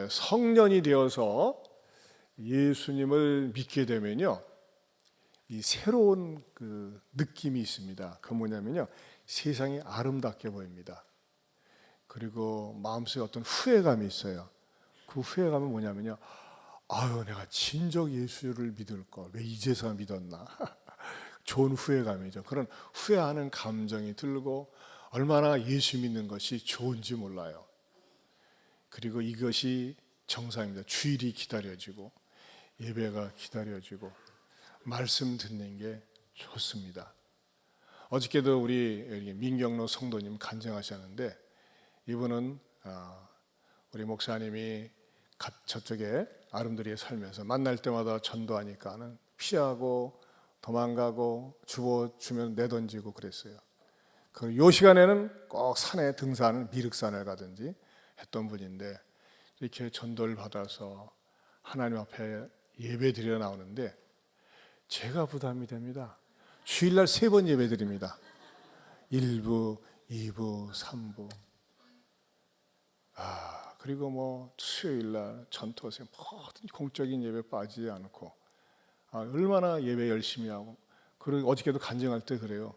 성년이 되어서 예수님을 믿게 되면요, 이 새로운 그 느낌이 있습니다. 그 뭐냐면요, 세상이 아름답게 보입니다. 그리고 마음속에 어떤 후회감이 있어요. 그 후회감은 뭐냐면요, 아유, 내가 진정 예수를 믿을 걸 왜 이제서 믿었나. 좋은 후회감이죠. 그런 후회하는 감정이 들고 얼마나 예수 믿는 것이 좋은지 몰라요. 그리고 이것이 정상입니다. 주일이 기다려지고 예배가 기다려지고 말씀 듣는 게 좋습니다. 어저께도 우리 민경로 성도님 간증하셨는데, 이분은 우리 목사님이 저쪽에 아름드리에 살면서 만날 때마다 전도하니까는 피하고 도망가고 주면 내던지고 그랬어요. 요 시간에는 꼭 산에 등산, 미륵산을 가든지 했던 분인데, 이렇게 전도를 받아서 하나님 앞에 예배 드려 나오는데 제가 부담이 됩니다. 주일날 3번 예배 드립니다. 1부, 2부, 3부. 그리고 뭐 수요일날 전토세 모든 공적인 예배 빠지지 않고 얼마나 예배 열심히 하고. 그리고 어저께도 간증할 때 그래요.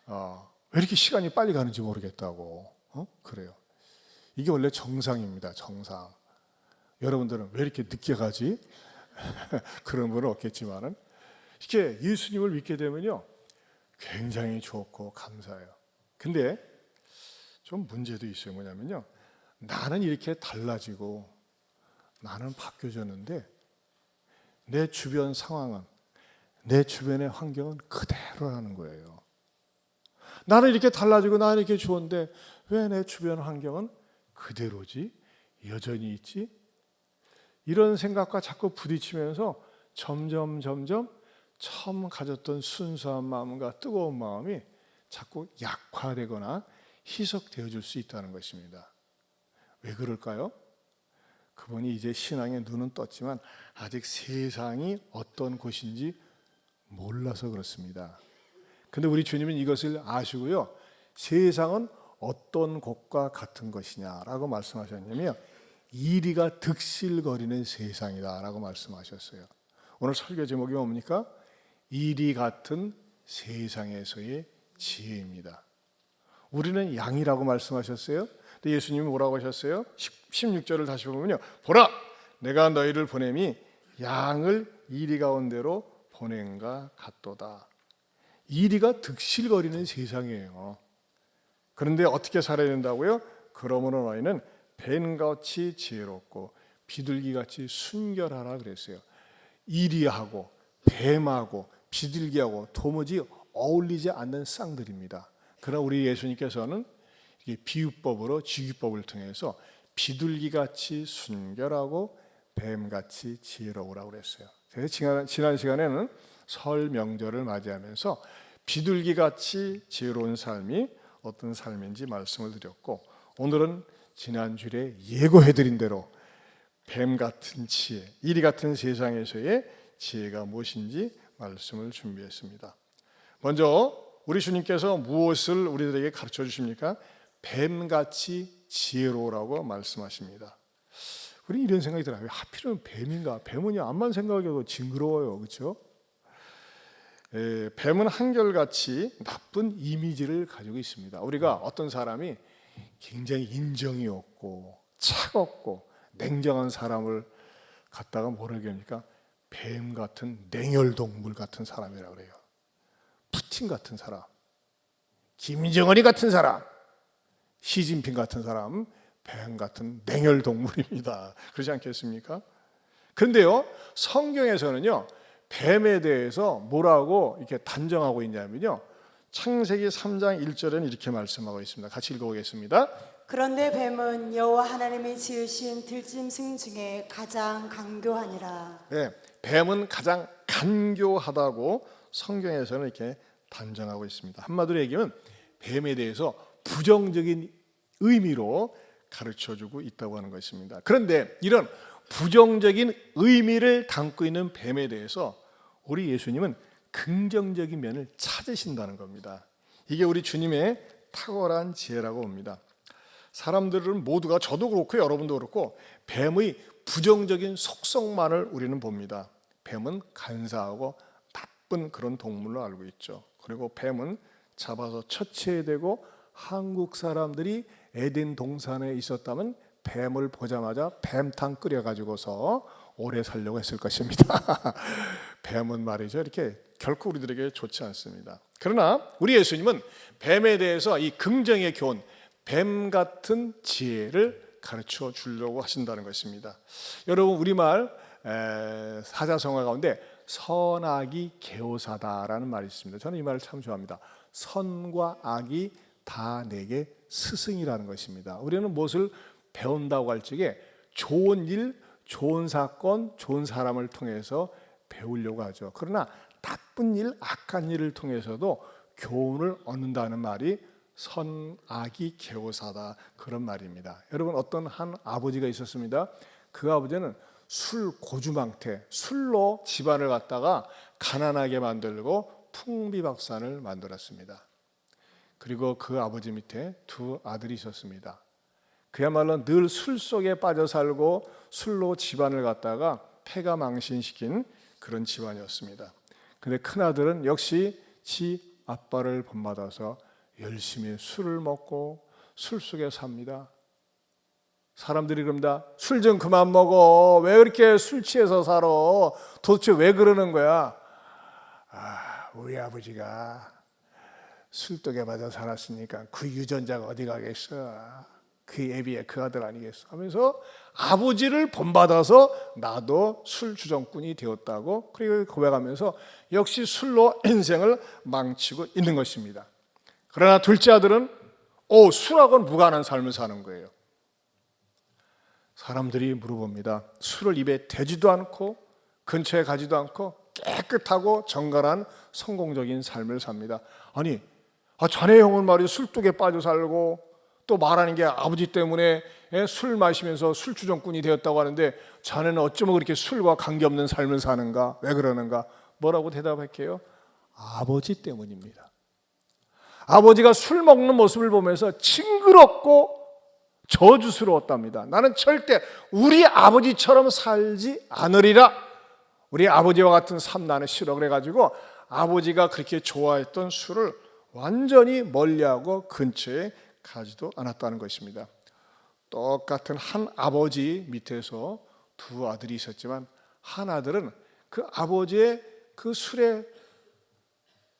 왜 이렇게 시간이 빨리 가는지 모르겠다고. 그래요. 이게 원래 정상입니다. 정상. 여러분들은 왜 이렇게 늦게 가지? 그런 분은 없겠지만은, 이렇게 예수님을 믿게 되면요, 굉장히 좋고 감사해요. 근데 좀 문제도 있어요. 뭐냐면요, 나는 이렇게 달라지고 나는 바뀌어졌는데 내 주변 상황은, 내 주변의 환경은 그대로라는 거예요. 나는 이렇게 달라지고 나는 이렇게 좋은데 왜 내 주변 환경은 그대로지? 여전히 있지? 이런 생각과 자꾸 부딪히면서 점점 처음 가졌던 순수한 마음과 뜨거운 마음이 자꾸 약화되거나 희석되어질 수 있다는 것입니다. 왜 그럴까요? 그분이 이제 신앙의 눈은 떴지만 아직 세상이 어떤 곳인지 몰라서 그렇습니다. 근데 우리 주님은 이것을 아시고요, 세상은 어떤 곳과 같은 것이냐라고 말씀하셨냐면, 이리가 득실거리는 세상이다라고 말씀하셨어요. 오늘 설교 제목이 뭡니까? 이리 같은 세상에서의 지혜입니다. 우리는 양이라고 말씀하셨어요. 근데 예수님이 뭐라고 하셨어요? 16절을 다시 보면요, 보라, 내가 너희를 보냄이 양을 이리 가운데로 보낸가 같도다. 이리가 득실거리는 세상이에요. 그런데 어떻게 살아야 된다고요? 그러므로 너희는 뱀같이 지혜롭고 비둘기같이 순결하라 그랬어요. 이리하고 뱀하고 비둘기하고 도무지 어울리지 않는 쌍들입니다. 그러나 우리 예수님께서는 비유법으로, 지기법을 통해서 비둘기같이 순결하고 뱀같이 지혜로우라고 그랬어요. 그래서 지난 시간에는 설 명절을 맞이하면서 비둘기같이 지혜로운 삶이 어떤 삶인지 말씀을 드렸고, 오늘은 지난주에 예고해드린 대로 뱀같은 지혜, 이리 같은 세상에서의 지혜가 무엇인지 말씀을 준비했습니다. 먼저 우리 주님께서 무엇을 우리들에게 가르쳐 주십니까? 뱀같이 지혜로우라고 말씀하십니다. 우리 이런 생각이 들어요. 왜 하필이면 뱀인가? 뱀은 암만 생각해도 징그러워요. 그렇죠? 뱀은 한결같이 나쁜 이미지를 가지고 있습니다. 우리가 어떤 사람이 굉장히 인정이 없고 차갑고 냉정한 사람을 갖다가 뭐라고 합니까? 뱀 같은 냉혈동물 같은 사람이라고 그래요. 푸틴 같은 사람, 김정은이 같은 사람, 시진핑 같은 사람, 뱀 같은 냉혈동물입니다. 그렇지 않겠습니까? 그런데요, 성경에서는요, 뱀에 대해서 뭐라고 이렇게 단정하고 있냐면요, 창세기 3장 1절에는 이렇게 말씀하고 있습니다. 같이 읽어보겠습니다. 그런데 뱀은 여호와 하나님이 지으신 들짐승 중에 가장 간교하니라. 네, 뱀은 가장 간교하다고 성경에서는 이렇게 단정하고 있습니다. 한마디로 얘기하면 뱀에 대해서 부정적인 의미로 가르쳐주고 있다고 하는 것입니다. 그런데 이런 부정적인 의미를 담고 있는 뱀에 대해서 우리 예수님은 긍정적인 면을 찾으신다는 겁니다. 이게 우리 주님의 탁월한 지혜라고 봅니다. 사람들은 모두가, 저도 그렇고 여러분도 그렇고, 뱀의 부정적인 속성만을 우리는 봅니다. 뱀은 간사하고 나쁜 그런 동물로 알고 있죠. 그리고 뱀은 잡아서 처치해야 되고, 한국 사람들이 에덴 동산에 있었다면 뱀을 보자마자 뱀탕 끓여가지고서 오래 살려고 했을 것입니다. 뱀은 말이죠, 이렇게 결코 우리들에게 좋지 않습니다. 그러나 우리 예수님은 뱀에 대해서 이 긍정의 교훈, 뱀 같은 지혜를 가르쳐 주려고 하신다는 것입니다. 여러분, 우리말 사자성어 가운데 선악이 개오사다라는 말이 있습니다. 저는 이 말을 참 좋아합니다. 선과 악이 다 내게 스승이라는 것입니다. 우리는 무엇을 배운다고 할 적에 좋은 일, 좋은 사건, 좋은 사람을 통해서 배우려고 하죠. 그러나 나쁜 일, 악한 일을 통해서도 교훈을 얻는다는 말이 선악이 개오사다, 그런 말입니다. 여러분, 어떤 한 아버지가 있었습니다. 그 아버지는 술 고주망태, 술로 집안을 갖다가 가난하게 만들고 풍비박산을 만들었습니다. 그리고 그 아버지 밑에 두 아들이 있었습니다. 그야말로 늘 술 속에 빠져 살고 술로 집안을 갖다가 패가 망신시킨 그런 집안이었습니다. 근데 큰아들은 역시 지 아빠를 본받아서 열심히 술을 먹고 술 속에 삽니다. 사람들이 그럽니다. 술 좀 그만 먹어. 왜 그렇게 술 취해서 살아? 도대체 왜 그러는 거야? 우리 아버지가 술독에 맞아 살았으니까 그 유전자가 어디 가겠어? 그 애비의 그 아들 아니겠어? 하면서 아버지를 본받아서 나도 술 주정꾼이 되었다고, 그리고 고백하면서 역시 술로 인생을 망치고 있는 것입니다. 그러나 둘째 아들은 술하고는 무관한 삶을 사는 거예요. 사람들이 물어봅니다. 술을 입에 대지도 않고 근처에 가지도 않고 깨끗하고 정갈한 성공적인 삶을 삽니다. 아니, 자네 형은 말이야 술독에 빠져 살고 또 말하는 게 아버지 때문에 술 마시면서 술주정꾼이 되었다고 하는데 자네는 어쩌면 그렇게 술과 관계없는 삶을 사는가? 왜 그러는가? 뭐라고 대답할게요? 아버지 때문입니다. 아버지가 술 먹는 모습을 보면서 징그럽고 저주스러웠답니다. 나는 절대 우리 아버지처럼 살지 않으리라. 우리 아버지와 같은 삶 나는 싫어. 그래가지고 아버지가 그렇게 좋아했던 술을 완전히 멀리하고 근처에 가지도 않았다는 것입니다. 똑같은 한 아버지 밑에서 두 아들이 있었지만 한 아들은 그 아버지의 그 술에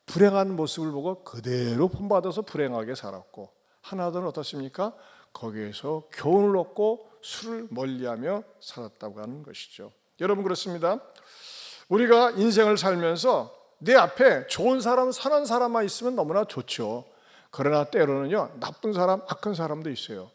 불행한 모습을 보고 그대로 본받아서 불행하게 살았고, 한 아들은 어떻습니까? 거기에서 교훈을 얻고 술을 멀리하며 살았다고 하는 것이죠. 여러분, 그렇습니다. 우리가 인생을 살면서 내 앞에 좋은 사람, 선한 사람만 있으면 너무나 좋죠. 그러나 때로는요, 나쁜 사람, 악한 사람도 있어요.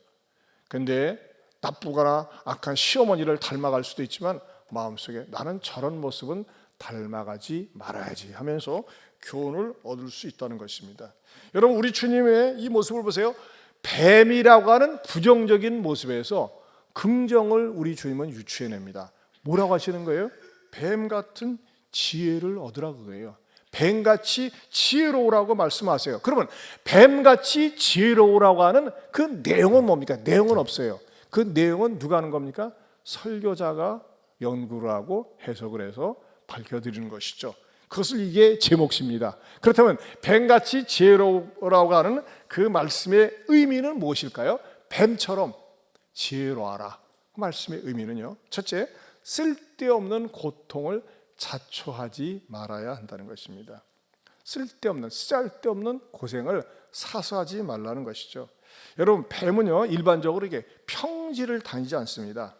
근데 나쁘거나 악한 시어머니를 닮아갈 수도 있지만 마음속에 나는 저런 모습은 닮아가지 말아야지 하면서 교훈을 얻을 수 있다는 것입니다. 여러분, 우리 주님의 이 모습을 보세요. 뱀이라고 하는 부정적인 모습에서 긍정을 우리 주님은 유추해냅니다. 뭐라고 하시는 거예요? 뱀 같은 지혜를 얻으라 그거예요. 뱀같이 지혜로우라고 말씀하세요. 그러면 뱀같이 지혜로우라고 하는 그 내용은 뭡니까? 내용은 없어요. 그 내용은 누가 하는 겁니까? 설교자가 연구를 하고 해석을 해서 밝혀드리는 것이죠. 그것을 이게 제 몫입니다. 그렇다면 뱀같이 지혜로우라고 하는 그 말씀의 의미는 무엇일까요? 뱀처럼 지혜로워라. 그 말씀의 의미는요, 첫째, 쓸데없는 고통을 자초하지 말아야 한다는 것입니다. 쓸데없는, 쓰잘데없는 고생을 사서하지 말라는 것이죠. 여러분, 뱀은요 일반적으로 이게 평지를 다니지 않습니다.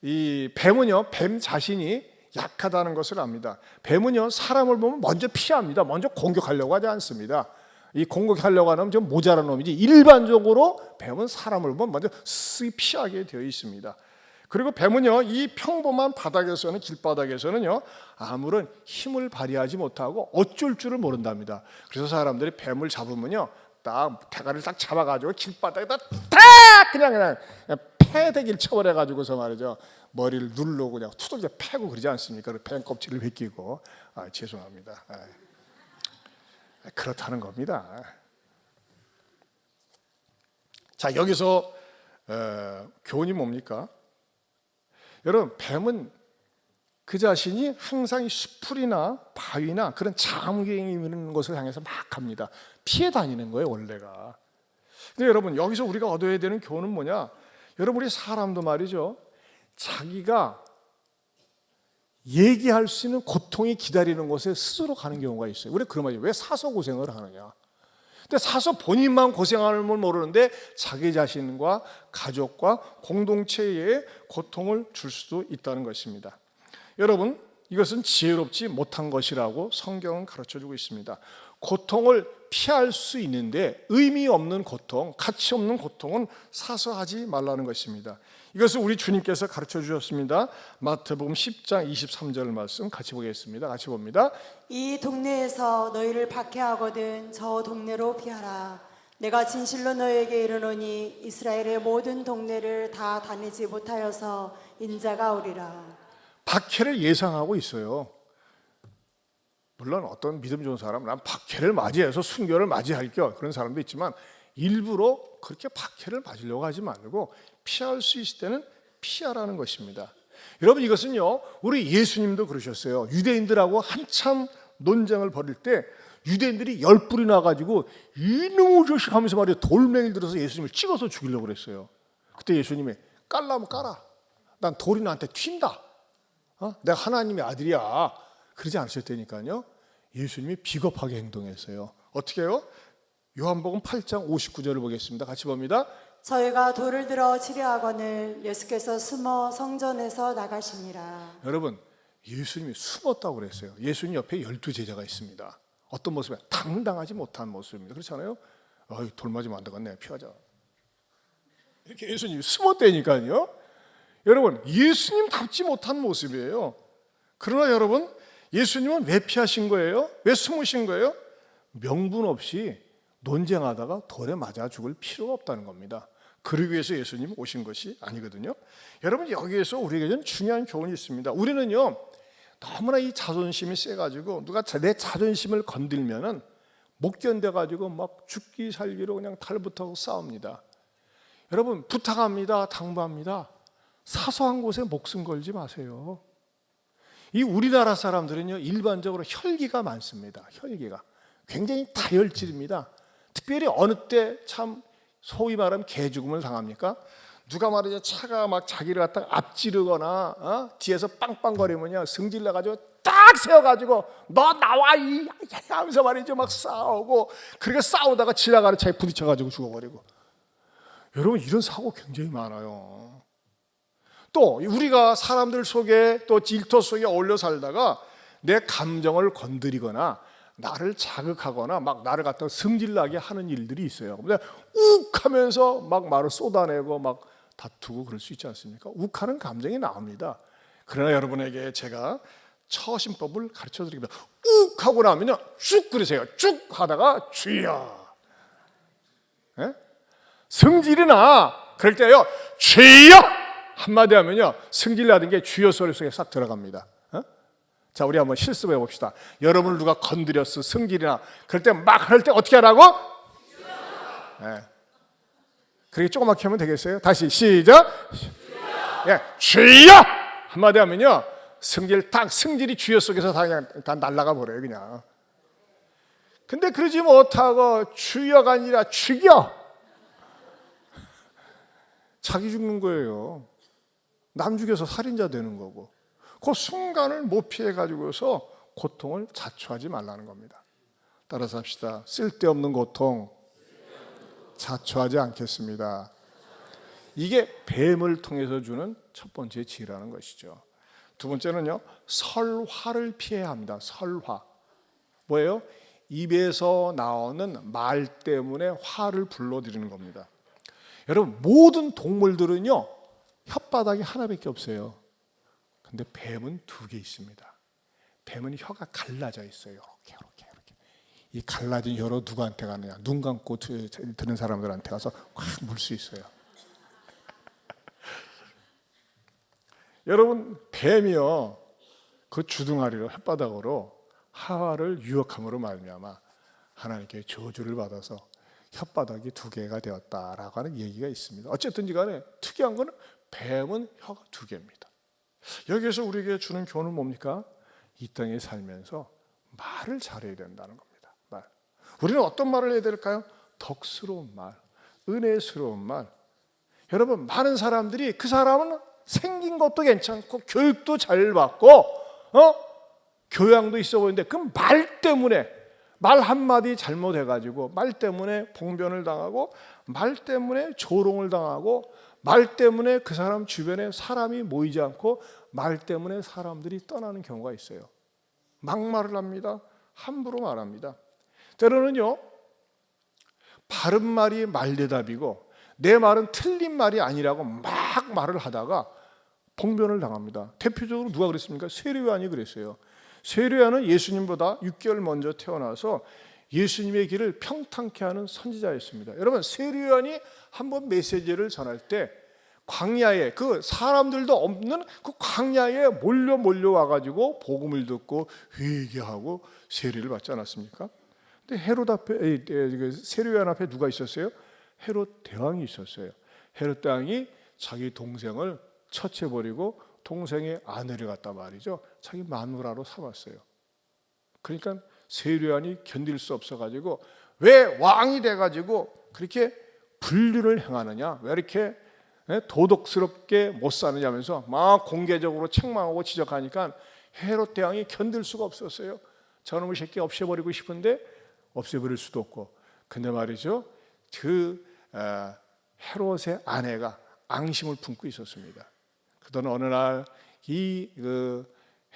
이 뱀은요, 뱀 자신이 약하다는 것을 압니다. 뱀은요, 사람을 보면 먼저 피합니다. 먼저 공격하려고 하지 않습니다. 이 공격하려고 하는 좀 모자란 놈이지, 일반적으로 뱀은 사람을 보면 먼저 쓱 피하게 되어 있습니다. 그리고 뱀은요, 이 평범한 바닥에서는, 길바닥에서는요, 아무런 힘을 발휘하지 못하고 어쩔 줄을 모른답니다. 그래서 사람들이 뱀을 잡으면요, 딱 대가리를 딱 잡아가지고 길바닥에다 탁 그냥 패대기를 쳐버려가지고서 말이죠, 머리를 누르고 그냥 투덜겨 패고 그러지 않습니까? 뱀 껍질을 벗기고. 죄송합니다. 그렇다는 겁니다. 자, 여기서 교훈이 뭡니까? 여러분, 뱀은 그 자신이 항상 숲풀이나 바위나 그런 장경이 있는 곳을 향해서 막 갑니다. 피해 다니는 거예요, 원래가. 근데 여러분, 여기서 우리가 얻어야 되는 교훈은 뭐냐? 여러분, 우리 사람도 말이죠, 자기가 얘기할 수 있는 고통이 기다리는 곳에 스스로 가는 경우가 있어요. 우리 그런 말이에요. 왜 사서 고생을 하느냐? 근데 사서 본인만 고생하는 걸 모르는데 자기 자신과 가족과 공동체에 고통을 줄 수도 있다는 것입니다. 여러분, 이것은 지혜롭지 못한 것이라고 성경은 가르쳐주고 있습니다. 고통을 피할 수 있는데 의미 없는 고통, 가치 없는 고통은 사서 하지 말라는 것입니다. 이것을 우리 주님께서 가르쳐 주셨습니다. 마태복음 10장 23절 말씀 같이 보겠습니다. 같이 봅니다. 이 동네에서 너희를 박해하거든 저 동네로 피하라. 내가 진실로 너희에게 이르노니 이스라엘의 모든 동네를 다 다니지 못하여서 인자가 오리라. 박해를 예상하고 있어요. 물론 어떤 믿음 좋은 사람은 난 박해를 맞이해서 순교를 맞이할 겨, 그런 사람도 있지만 일부러 그렇게 박해를 맞으려고 하지 말고 피할 수 있을 때는 피하라는 것입니다. 여러분, 이것은요, 우리 예수님도 그러셨어요. 유대인들하고 한참 논쟁을 벌일 때 유대인들이 열불이 나가지고 이놈의 자식 하면서 말이에요, 돌멩이를 들어서 예수님을 찍어서 죽이려고 그랬어요. 그때 예수님이 깔라면 깔아, 난 돌이 나한테 튄다, 내가 하나님의 아들이야, 그러지 않으셨다니까요. 예수님이 비겁하게 행동했어요. 어떻게 해요? 요한복음 8장 59절을 보겠습니다. 같이 봅니다. 저희가 돌을 들어 치려하거늘 예수께서 숨어 성전에서 나가시니라. 여러분, 예수님이 숨었다고 그랬어요. 예수님 옆에 12제자가 있습니다. 어떤 모습이에요? 당당하지 못한 모습입니다. 그렇지 않아요? 돌 맞으면 안 되겠네, 피하자, 이렇게 예수님이 숨었다니까요. 여러분, 예수님답지 못한 모습이에요. 그러나 여러분, 예수님은 왜 피하신 거예요? 왜 숨으신 거예요? 명분 없이 논쟁하다가 돌에 맞아 죽을 필요가 없다는 겁니다. 그러기 위해서 예수님 오신 것이 아니거든요. 여러분, 여기에서 우리에게는 중요한 교훈이 있습니다. 우리는요, 너무나 이 자존심이 세가지고 누가 내 자존심을 건들면은 못 견뎌가지고 막 죽기 살기로 그냥 달부터 싸웁니다. 여러분, 부탁합니다, 당부합니다. 사소한 곳에 목숨 걸지 마세요. 이 우리나라 사람들은요, 일반적으로 혈기가 많습니다. 혈기가 굉장히 다혈질입니다. 특별히 어느 때 참 소위 말하면 개죽음을 당합니까? 누가 말이죠, 차가 막 자기를 갖다가 앞지르거나 뒤에서 빵빵거리면요, 승질 나가지고 딱 세워가지고 너 나와 이 하면서 말이죠, 막 싸우고, 그렇게 싸우다가 지나가는 차에 부딪혀가지고 죽어버리고. 여러분, 이런 사고 굉장히 많아요. 또 우리가 사람들 속에 또 일터 속에 어울려 살다가 내 감정을 건드리거나 나를 자극하거나 막 나를 갖다가 승질나게 하는 일들이 있어요. 근데 욱 하면서 막 말을 쏟아내고 막 다투고 그럴 수 있지 않습니까? 욱하는 감정이 나옵니다. 그러나 여러분에게 제가 처신법을 가르쳐 드립니다. 욱 하고 나면요, 쭉 그러세요. 쭉 하다가 주여. 예? 승질이 나. 그럴 때요, 주여 한마디 하면요, 승질 나던 게 주여 소리 속에 싹 들어갑니다. 자, 우리 한번 실습해 봅시다. 여러분을 누가 건드렸어, 승질이나 그럴 때 막 할 때 어떻게 하라고? 네. 그렇게 조그맣게 하면 되겠어요? 다시 시작. 예, 주여 한마디 하면요, 승질이 주여 속에서 다 그냥 다 날아가 버려요, 그냥. 근데 그러지 못하고 주여가 아니라 죽여. 자기 죽는 거예요. 남 죽여서 살인자 되는 거고. 그 순간을 못 피해 가지고서 고통을 자초하지 말라는 겁니다. 따라서 합시다. 쓸데없는 고통 자초하지 않겠습니다. 이게 뱀을 통해서 주는 첫 번째 지혜라는 것이죠. 두 번째는요, 설화를 피해야 합니다. 설화. 뭐예요? 입에서 나오는 말 때문에 화를 불러들이는 겁니다. 여러분, 모든 동물들은요, 혓바닥이 하나밖에 없어요. 근데 뱀은 두 개 있습니다. 뱀은 혀가 갈라져 있어요. 이렇게. 이 갈라진 혀로 누구한테 가느냐? 눈 감고 드는 사람들한테 가서 확 물 수 있어요. 여러분, 뱀이요, 그 주둥아리로 혓바닥으로 하와를 유혹함으로 말미암아 하나님께 저주를 받아서 혓바닥이 2개가 되었다라고 하는 얘기가 있습니다. 어쨌든지 간에 특이한 거는 뱀은 혀가 2개입니다. 여기에서 우리에게 주는 교훈은 뭡니까? 이 땅에 살면서 말을 잘해야 된다는 겁니다. 말. 우리는 어떤 말을 해야 될까요? 덕스러운 말, 은혜스러운 말. 여러분, 많은 사람들이 그 사람은 생긴 것도 괜찮고 교육도 잘 받고 교양도 있어 보이는데 그 말 때문에, 말 한마디 잘못해가지고 말 때문에 봉변을 당하고 말 때문에 조롱을 당하고 말 때문에 그 사람 주변에 사람이 모이지 않고 말 때문에 사람들이 떠나는 경우가 있어요. 막말을 합니다. 함부로 말합니다. 때로는요, 바른 말이 말대답이고 내 말은 틀린 말이 아니라고 막 말을 하다가 봉변을 당합니다. 대표적으로 누가 그랬습니까? 세례요한이 그랬어요. 세례요한은 예수님보다 6개월 먼저 태어나서 예수님의 길을 평탄케 하는 선지자였습니다. 여러분, 세례요한이 한번 메시지를 전할 때 광야에, 그 사람들도 없는 그 광야에 몰려와 가지고 복음을 듣고 회개하고 세례를 받지 않았습니까? 근데 헤롯 앞에, 세례요한 앞에 누가 있었어요? 헤롯 대왕이 있었어요. 헤롯 대왕이 자기 동생을 처치해버리고 동생의 아내를 갖다 말이죠, 자기 마누라로 삼았어요. 그러니까 세례요한이 견딜 수 없어가지고 왜 왕이 돼가지고 그렇게 불륜을 행하느냐, 왜 이렇게 도덕스럽게 못 사느냐면서 막 공개적으로 책망하고 지적하니까 헤롯 대왕이 견딜 수가 없었어요. 저놈의 새끼 없애버리고 싶은데 없애버릴 수도 없고. 근데 말이죠, 그 헤롯의 아내가 앙심을 품고 있었습니다. 그러던 어느 날 이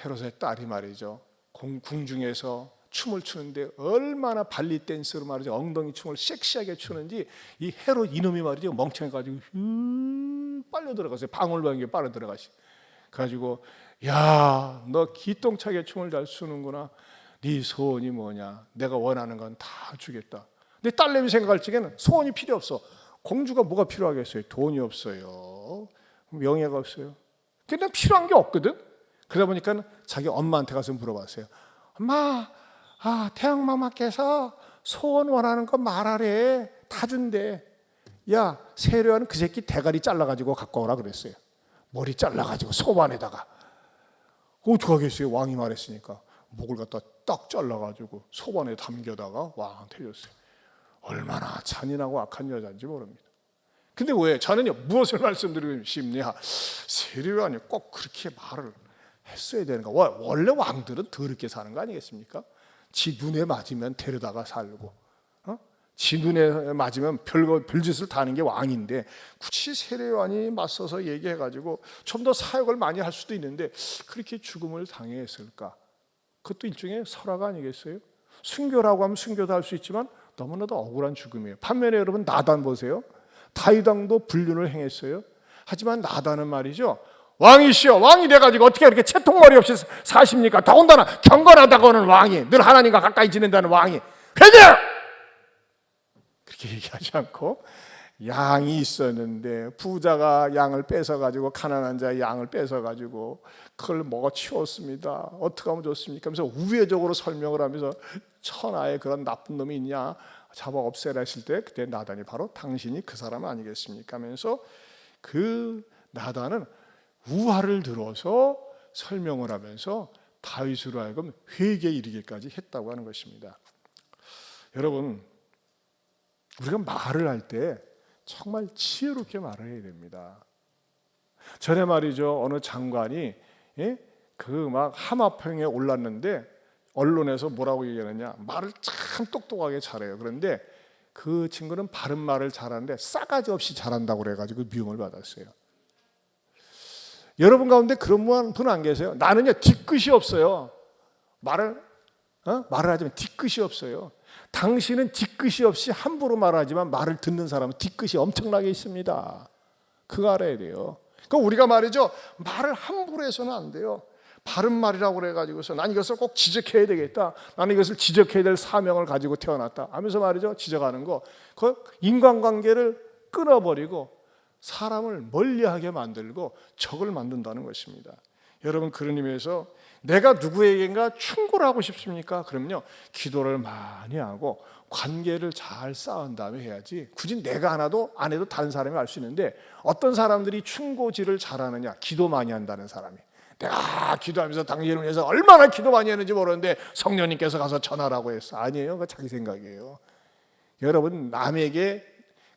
헤롯의 딸이 말이죠, 궁중에서 춤을 추는데 얼마나 발리 댄스로 말이죠, 엉덩이 춤을 섹시하게 추는지 이 헤롯 이놈이 말이죠, 멍청해가지고 빨려 들어갔어요. 방울방에 빨려 들어가시. 가지고 야, 너 기똥차게 춤을 잘 추는구나. 네 소원이 뭐냐? 내가 원하는 건 다 주겠다. 근데 딸내미 생각할 적에는 소원이 필요 없어. 공주가 뭐가 필요하겠어요? 돈이 없어요. 명예가 없어요. 근데 필요한 게 없거든. 그러다 보니까 자기 엄마한테 가서 물어봤어요. 엄마, 태양마마께서 소원 원하는 거 말하래. 다 준대. 야, 세례요한은 그 새끼 대가리 잘라가지고 갖고 오라 그랬어요. 머리 잘라가지고 소반에다가. 어떡하겠어요? 왕이 말했으니까. 목을 갖다 딱 잘라가지고 소반에 담겨다가 왕한테 줬어요. 얼마나 잔인하고 악한 여자인지 모릅니다. 근데 왜? 저는요, 무엇을 말씀드리고 싶냐? 세례요한이 꼭 그렇게 말을 했어야 되는가? 원래 왕들은 더럽게 사는 거 아니겠습니까? 지 눈에 맞으면 데려다가 살고, 지 눈에 맞으면 별짓을 다 하는 게 왕인데 굳이 세례요한이 맞서서 얘기해가지고 좀 더 사역을 많이 할 수도 있는데 그렇게 죽음을 당했을까? 그것도 일종의 설악 아니겠어요? 순교라고 하면 순교도 할 수 있지만 너무나도 억울한 죽음이에요. 반면에 여러분, 나단 보세요. 다윗 왕도 불륜을 행했어요. 하지만 나단은 말이죠, 왕이시여, 왕이 돼가지고 어떻게 그렇게 채통머리 없이 사십니까? 더군다나 경건하다고는 왕이, 늘 하나님과 가까이 지낸다는 왕이 회개요! 그렇게 얘기하지 않고, 양이 있었는데 부자가 양을 뺏어가지고, 가난한 자의 양을 뺏어가지고 그걸 먹어 치웠습니다. 어떻게 하면 좋습니까? 하면서 우회적으로 설명을 하면서 천하에 그런 나쁜 놈이 있냐, 잡아 없애라 했을 때 그때 나단이 바로 당신이 그 사람 아니겠습니까? 하면서 그 나단은 우화를 들어서 설명을 하면서 다윗으로 하여금 회개에 이르기까지 했다고 하는 것입니다. 여러분, 우리가 말을 할 때 정말 지혜롭게 말을 해야 됩니다. 전에 말이죠, 어느 장관이 그 막 하마평에 올랐는데 언론에서 뭐라고 얘기하느냐, 말을 참 똑똑하게 잘해요. 그런데 그 친구는 바른 말을 잘하는데 싸가지 없이 잘한다고 그래가지고 미움을 받았어요. 여러분 가운데 그런 분 안 계세요? 나는요, 뒤끝이 없어요. 말을 하자면 뒤끝이 없어요. 당신은 뒤끝이 없이 함부로 말하지만 말을 듣는 사람은 뒤끝이 엄청나게 있습니다. 그거 알아야 돼요. 그러니까 우리가 말이죠, 말을 함부로 해서는 안 돼요. 바른 말이라고 그래가지고서 난 이것을 꼭 지적해야 되겠다, 나는 이것을 지적해야 될 사명을 가지고 태어났다 하면서 말이죠, 지적하는 거, 그 인간관계를 끊어버리고 사람을 멀리하게 만들고 적을 만든다는 것입니다. 여러분, 그런 의미에서 내가 누구에게인가 충고를 하고 싶습니까? 그럼요, 기도를 많이 하고 관계를 잘 쌓은 다음에 해야지 굳이 내가 하나도 안 해도 다른 사람이 알 수 있는데 어떤 사람들이 충고질을 잘하느냐? 기도 많이 한다는 사람이. 내가 기도하면서 당신을 위해서 얼마나 기도 많이 했는지 모르는데 성령님께서 가서 전하라고 했어. 아니에요. 그거 자기 생각이에요. 여러분, 남에게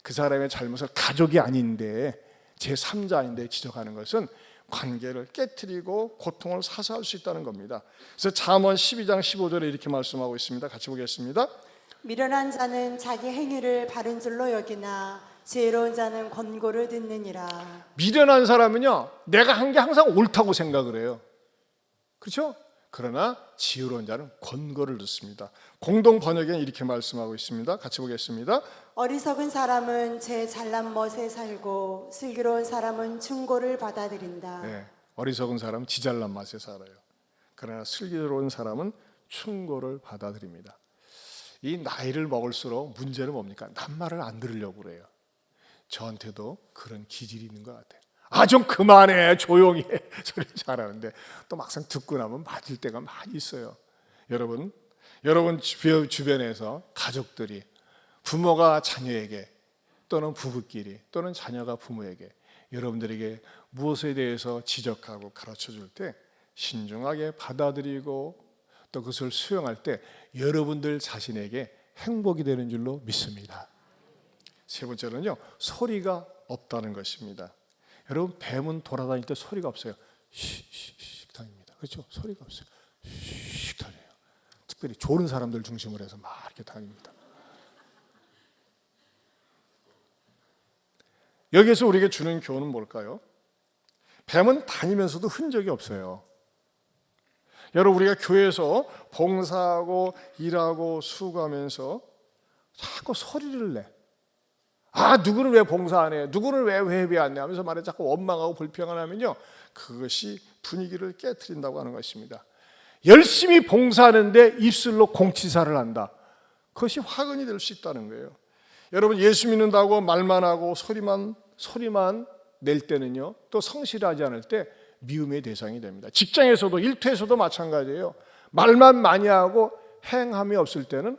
그 사람의 잘못을 가족이 아닌데 제3자인데 지적하는 것은 관계를 깨트리고 고통을 사사할 수 있다는 겁니다. 그래서 잠언 12장 15절에 이렇게 말씀하고 있습니다. 같이 보겠습니다. 미련한 자는 자기 행위를 바른 줄로 여기나 지혜로운 자는 권고를 듣느니라. 미련한 사람은요, 내가 한 게 항상 옳다고 생각을 해요. 그렇죠? 그러나 지혜로운 자는 권고를 듣습니다. 공동 번역에는 이렇게 말씀하고 있습니다. 같이 보겠습니다. 어리석은 사람은 제 잘난 멋에 살고 슬기로운 사람은 충고를 받아들인다. 네, 어리석은 사람은 지잘난 맛에 살아요. 그러나 슬기로운 사람은 충고를 받아들입니다. 이 나이를 먹을수록 문제는 뭡니까? 낱말을 안 들으려고 그래요. 저한테도 그런 기질이 있는 것 같아요. 아, 좀 그만해, 조용히 해 소리 잘하는데 또 막상 듣고 나면 맞을 때가 많이 있어요. 여러분 주변에서 가족들이 부모가 자녀에게 또는 부부끼리 또는 자녀가 부모에게 여러분들에게 무엇에 대해서 지적하고 가르쳐줄 때 신중하게 받아들이고 또 그것을 수용할 때 여러분들 자신에게 행복이 되는 줄로 믿습니다. 세 번째는요, 소리가 없다는 것입니다. 여러분, 뱀은 돌아다닐 때 소리가 없어요. 씩 다닙니다. 그렇죠? 소리가 없어요. 씩 다녀요. 특별히 좋은 사람들 중심으로 해서 막 이렇게 다닙니다. 여기에서 우리에게 주는 교훈은 뭘까요? 뱀은 다니면서도 흔적이 없어요. 여러분, 우리가 교회에서 봉사하고 일하고 수고하면서 자꾸 소리를 내. 아, 누구는 왜 봉사 안 해? 누구는 왜 예배 안 해? 하면서 말에 자꾸 원망하고 불평하면요, 그것이 분위기를 깨트린다고 하는 것입니다. 열심히 봉사하는데 입술로 공치사를 한다. 그것이 화근이 될 수 있다는 거예요. 여러분, 예수 믿는다고 말만 하고 소리만 낼 때는요, 또 성실하지 않을 때 미움의 대상이 됩니다. 직장에서도 일터에서도 마찬가지예요. 말만 많이 하고 행함이 없을 때는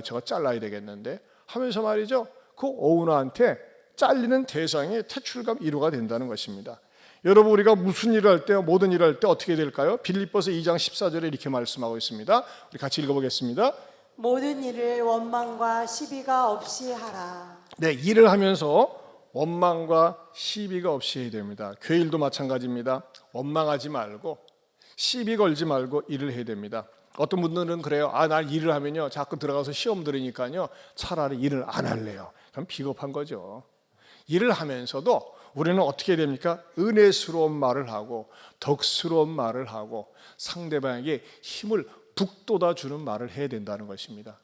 저거 잘라야 되겠는데 하면서 말이죠, 그 오너한테 잘리는 대상의 퇴출감 1호가 된다는 것입니다. 여러분, 우리가 무슨 일을 할 때, 모든 일을 할 때 어떻게 될까요? 빌립보서 2장 14절에 이렇게 말씀하고 있습니다. 우리 같이 읽어보겠습니다. 모든 일을 원망과 시비가 없이 하라. 네, 일을 하면서 원망과 시비가 없이 해야 됩니다. 교회 일도 마찬가지입니다. 원망하지 말고 시비 걸지 말고 일을 해야 됩니다. 어떤 분들은 그래요. 아, 난 일을 하면요, 자꾸 들어가서 시험 들으니까요, 차라리 일을 안 할래요. 그럼 비겁한 거죠. 일을 하면서도 우리는 어떻게 해야 됩니까? 은혜스러운 말을 하고 덕스러운 말을 하고 상대방에게 힘을 북돋아 주는 말을 해야 된다는 것입니다.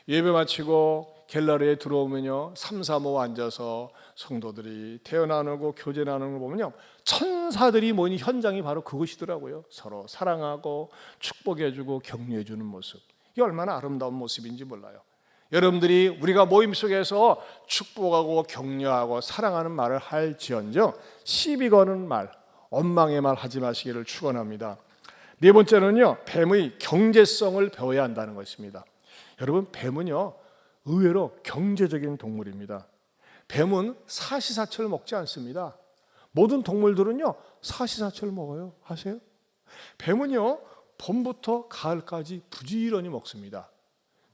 예배 마치고 갤러리에 들어오면요, 3, 4, 5 앉아서 성도들이 대화 나누고 교제 나누는 걸 보면요, 천사들이 모인 현장이 바로 그것이더라고요. 서로 사랑하고 축복해주고 격려해주는 모습, 이게 얼마나 아름다운 모습인지 몰라요. 여러분들이 우리가 모임 속에서 축복하고 격려하고 사랑하는 말을 할지언정 시비 거는 말, 원망의 말 하지 마시기를 축원합니다. 네 번째는요, 뱀의 경제성을 배워야 한다는 것입니다. 여러분, 뱀은요, 의외로 경제적인 동물입니다. 뱀은 사시사철 먹지 않습니다. 모든 동물들은요, 사시사철 먹어요. 아세요? 뱀은요, 봄부터 가을까지 부지런히 먹습니다.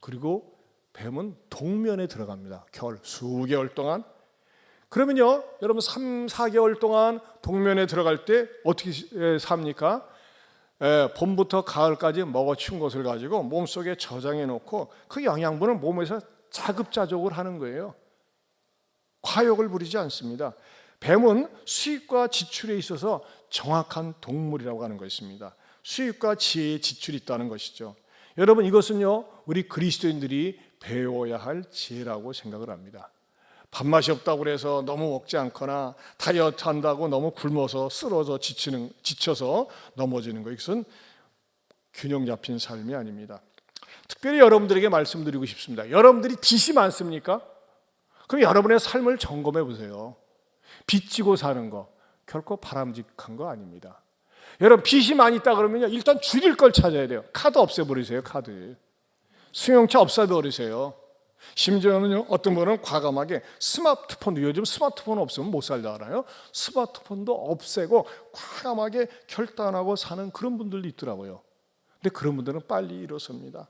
그리고 뱀은 동면에 들어갑니다. 겨울 수개월 동안. 그러면요, 여러분 3, 4개월 동안 동면에 들어갈 때 어떻게 삽니까? 봄부터 가을까지 먹어치운 것을 가지고 몸속에 저장해 놓고 그 영양분을 몸에서 자급자족을 하는 거예요. 과욕을 부리지 않습니다. 뱀은 수입과 지출에 있어서 정확한 동물이라고 하는 것입니다. 수입과 지혜에 지출이 있다는 것이죠. 여러분, 이것은요, 우리 그리스도인들이 배워야 할 지혜라고 생각을 합니다. 밥맛이 없다고 해서 너무 먹지 않거나 다이어트 한다고 너무 굶어서 쓰러져 지쳐서 넘어지는 것, 이것은 균형 잡힌 삶이 아닙니다. 특별히 여러분들에게 말씀드리고 싶습니다. 여러분들이 빚이 많습니까? 그럼 여러분의 삶을 점검해 보세요. 빚지고 사는 거 결코 바람직한 거 아닙니다. 여러분, 빚이 많이 있다 그러면요, 일단 줄일 걸 찾아야 돼요. 카드 없애버리세요. 카드. 승용차 없애버리세요. 심지어는요, 어떤 분은 과감하게 스마트폰, 요즘 스마트폰 없으면 못 살잖아요. 스마트폰도 없애고 과감하게 결단하고 사는 그런 분들도 있더라고요. 근데 그런 분들은 빨리 일어섭니다.